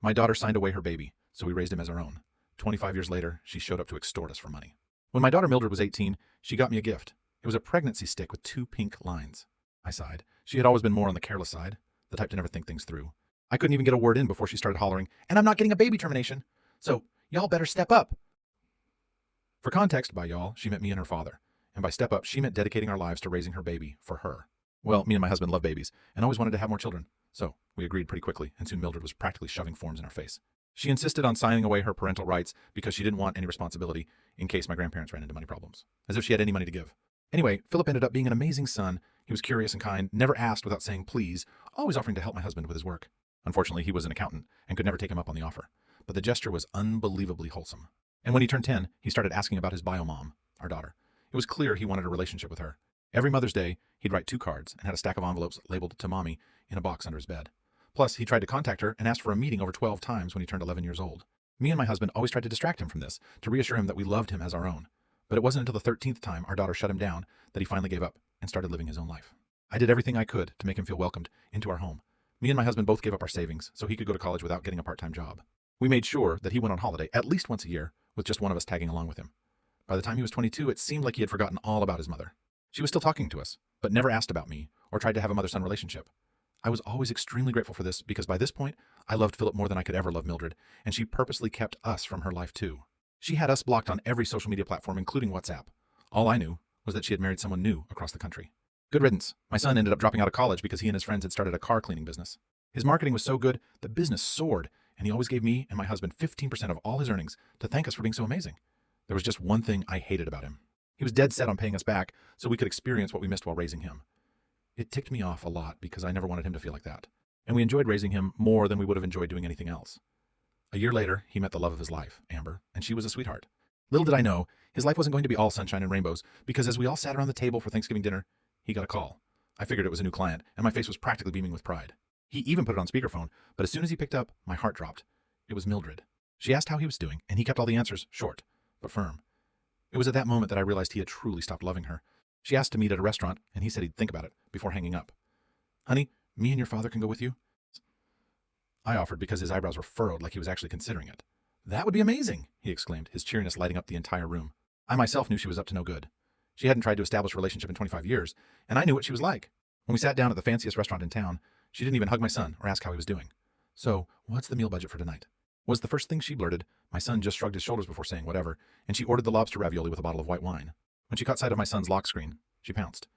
My daughter signed away her baby, so we raised him as our own. 25 years later, she showed up to extort us for money. When my daughter Mildred was 18, she got me a gift. It was a pregnancy stick with 2 pink lines. I sighed. She had always been more on the careless side, the type to never think things through. I couldn't even get a word in before she started hollering, "And I'm not getting a baby termination, so y'all better step up." For context, by y'all, she meant me and her father. And by step up, she meant dedicating our lives to raising her baby for her. Well, me and my husband love babies and always wanted to have more children. So we agreed pretty quickly, and soon Mildred was practically shoving forms in our face. She insisted on signing away her parental rights because she didn't want any responsibility in case my grandparents ran into money problems. As if she had any money to give. Anyway, Philip ended up being an amazing son. He was curious and kind, never asked without saying please, always offering to help my husband with his work. Unfortunately, he was an accountant and could never take him up on the offer. But the gesture was unbelievably wholesome. And when he turned 10, he started asking about his bio mom, our daughter. It was clear he wanted a relationship with her. Every Mother's Day, he'd write 2 cards and had a stack of envelopes labeled to Mommy in a box under his bed. Plus, he tried to contact her and asked for a meeting over 12 times when he turned 11 years old. Me and my husband always tried to distract him from this, to reassure him that we loved him as our own. But it wasn't until the 13th time our daughter shut him down that he finally gave up and started living his own life. I did everything I could to make him feel welcomed into our home. Me and my husband both gave up our savings so he could go to college without getting a part-time job. We made sure that he went on holiday at least once a year, with just one of us tagging along with him. By the time he was 22, it seemed like he had forgotten all about his mother. She was still talking to us, but never asked about me or tried to have a mother-son relationship. I was always extremely grateful for this because by this point, I loved Philip more than I could ever love Mildred, and she purposely kept us from her life too. She had us blocked on every social media platform, including WhatsApp. All I knew was that she had married someone new across the country. Good riddance. My son ended up dropping out of college because he and his friends had started a car cleaning business. His marketing was so good, the business soared, and he always gave me and my husband 15% of all his earnings to thank us for being so amazing. There was just one thing I hated about him. He was dead set on paying us back so we could experience what we missed while raising him. It ticked me off a lot because I never wanted him to feel like that. And we enjoyed raising him more than we would have enjoyed doing anything else. A year later, he met the love of his life, Amber, and she was a sweetheart. Little did I know, his life wasn't going to be all sunshine and rainbows because as we all sat around the table for Thanksgiving dinner, he got a call. I figured it was a new client, and my face was practically beaming with pride. He even put it on speakerphone, but as soon as he picked up, my heart dropped. It was Mildred. She asked how he was doing, and he kept all the answers short, but firm. It was at that moment that I realized he had truly stopped loving her. She asked to meet at a restaurant, and he said he'd think about it before hanging up. "Honey, me and your father can go with you?" I offered because his eyebrows were furrowed like he was actually considering it. "That would be amazing," he exclaimed, his cheeriness lighting up the entire room. I myself knew she was up to no good. She hadn't tried to establish a relationship in 25 years, and I knew what she was like. When we sat down at the fanciest restaurant in town, she didn't even hug my son or ask how he was doing. "So, what's the meal budget for tonight?" was the first thing she blurted. My son just shrugged his shoulders before saying whatever, and she ordered the lobster ravioli with a bottle of white wine. When she caught sight of my son's lock screen, she pounced.